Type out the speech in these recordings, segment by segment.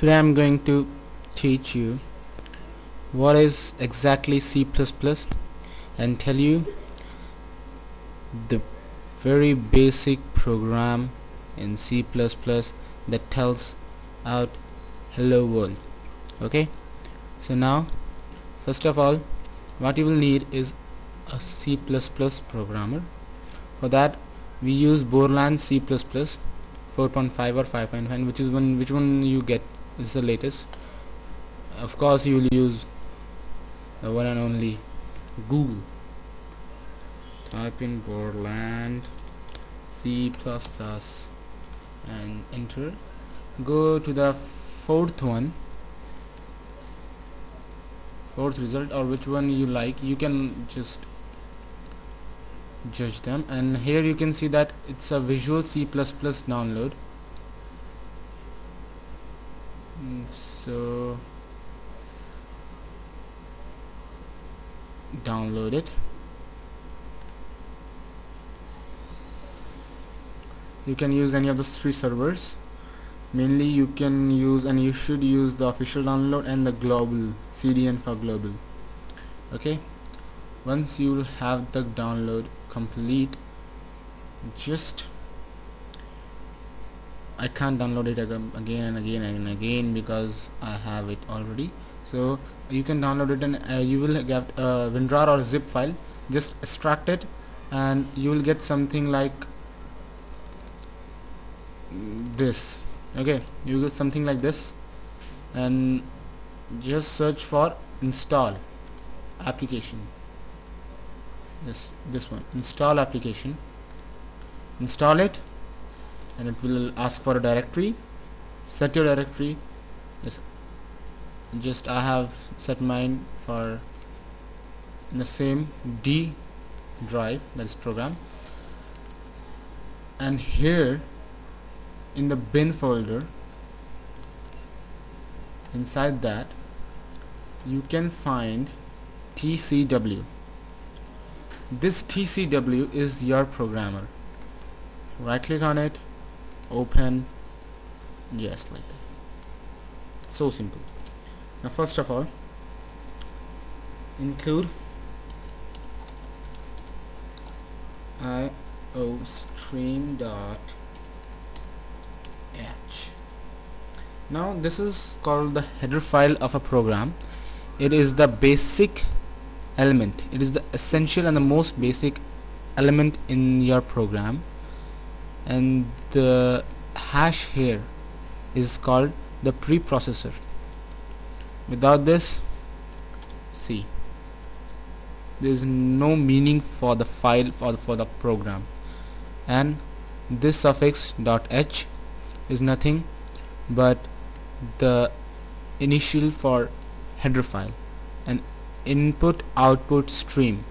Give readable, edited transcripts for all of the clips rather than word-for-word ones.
Today I'm going to teach you what is exactly C++ and tell you the very basic program in C++ that tells out hello world. Okay, so now first of all what you will need is a C++ programmer. For that we use Borland C++ 4.5 or 5.5, which one you get is the latest. Of course you will use the one and only Google. Type in Borland C++ and enter. Go to the fourth result, or which one you like, you can just judge them. And here you can see that it's a Visual C++ download. So download it. You can use any of those three servers. Mainly you can use, and you should use, the official download and the global CDN for global. Okay, once you have the download complete, just I can't download it again and again because I have it already. So you can download it, and you will get a WinRAR or zip file. Just extract it and you will get something like this. Okay, you get something like this, and just search for install application. This one, install application. Install it, and it will ask for a directory. Set your directory. Just I have set mine for in the same D drive, that is program. And here in the bin folder, inside that you can find TCW. This TCW is your programmer. Right click on it, open, yes, like that. So simple. Now first of all, include iostream.h. Now this is called the header file of a program. It is the basic element, it is the essential and the most basic element in your program, and the hash here is called the preprocessor. Without this, see, there is no meaning for the file for the program. And this suffix .h is nothing but the initial for header file. And input output stream,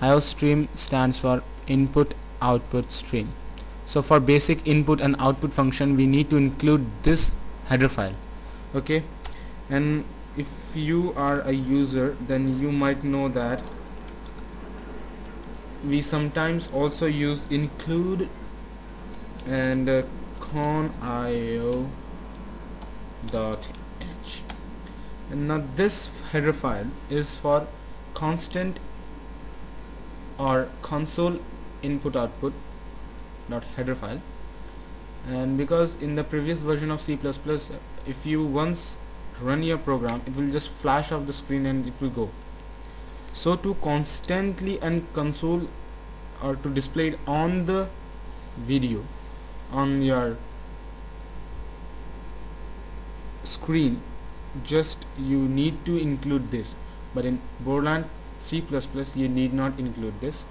iostream stands for input output stream. So for basic input and output function we need to include this header file. Okay, and if you are a user, then you might know that we sometimes also use include and conio.h. And now this header file is for constant or console input output dot header file. And because in the previous version of C++, if you once run your program, it will just flash off the screen and it will go. So to constantly and console, or to display it on the video on your screen, just you need to include this. But in Borland C++ you need not include this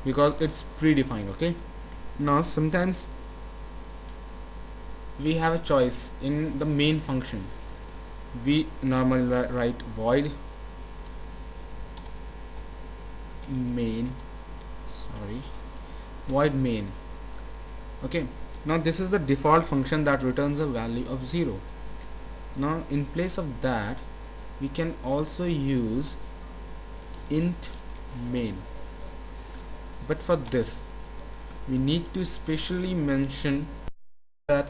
because it's predefined. Okay, now sometimes we have a choice. In the main function we normally write void main, void main. Okay, now this is the default function that returns a value of 0. Now in place of that we can also use int main, but for this we need to specially mention that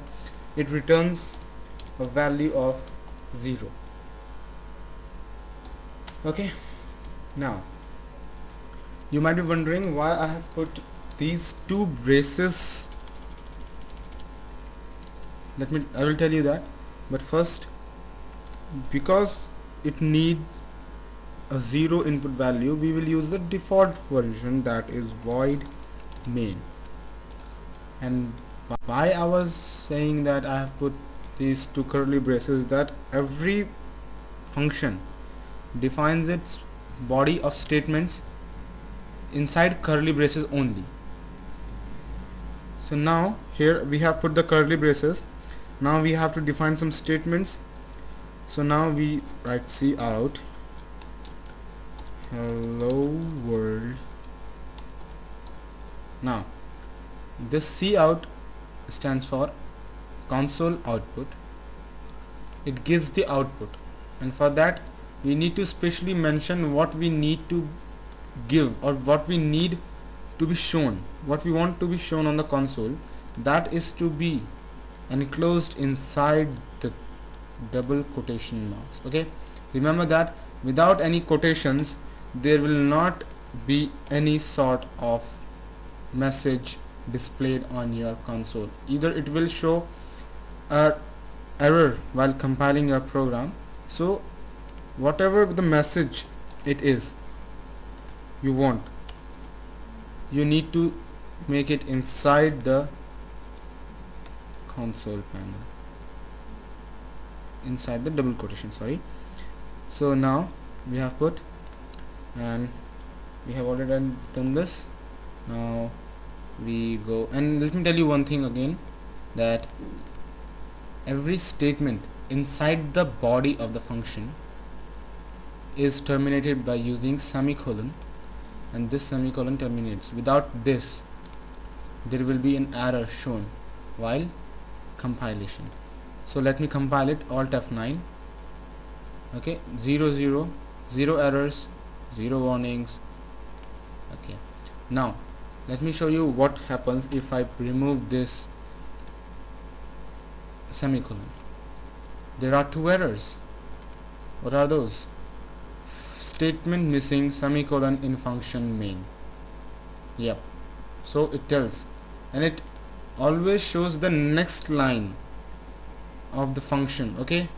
it returns a value of 0. Okay, now you might be wondering why I have put these two braces. I will tell you that, but first, because it needs a 0 input value, we will use the default version, that is void main. And why I was saying that I have put these two curly braces, that every function defines its body of statements inside curly braces only. So now here we have put the curly braces. Now we have to define some statements. So now we write cout hello world. Now this cout stands for console output. It gives the output, and for that we need to specially mention what we need to give, or what we need to be shown, what we want to be shown on the console. That is to be enclosed inside the double quotation marks. Okay, remember that without any quotations there will not be any sort of message displayed on your console. Either it will show a error while compiling your program. So whatever the message it is you want, you need to make it inside the console panel, inside the double quotation, sorry. So now we have put, and we have already done this. Now we go, and let me tell you one thing again, that every statement inside the body of the function is terminated by using semicolon, and this semicolon terminates. Without this there will be an error shown while compilation. So let me compile it, alt F9. Okay, 0 0 0 errors, 0 warnings. Okay, now let me show you what happens if I remove this semicolon. There are 2 errors. What are those? Statement missing semicolon in function main. Yep, so it tells, and it always shows the next line of the function. Okay,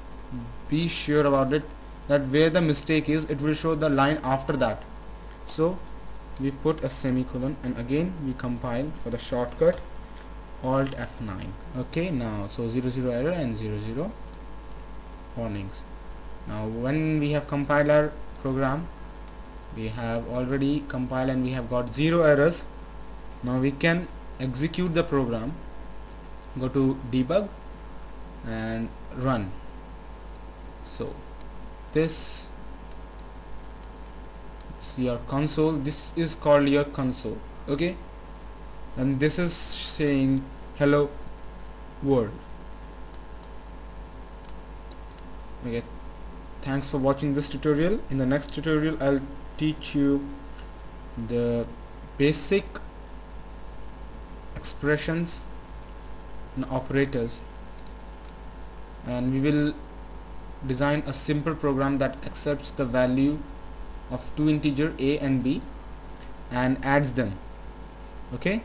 be sure about it, that where the mistake is, it will show the line after that. So we put a semicolon, and again we compile for the shortcut, alt F9. Okay, now so 0 0 error and 0 0 warnings. Now when we have compiled our program, we have already compiled and we have got 0 errors. Now we can execute the program. Go to debug and run. So this is your console, this is called your console. Okay, and this is saying hello world. Okay, thanks for watching this tutorial. In the next tutorial I'll teach you the basic expressions and operators, and we will design a simple program that accepts the value of 2 integers a and b and adds them. Okay.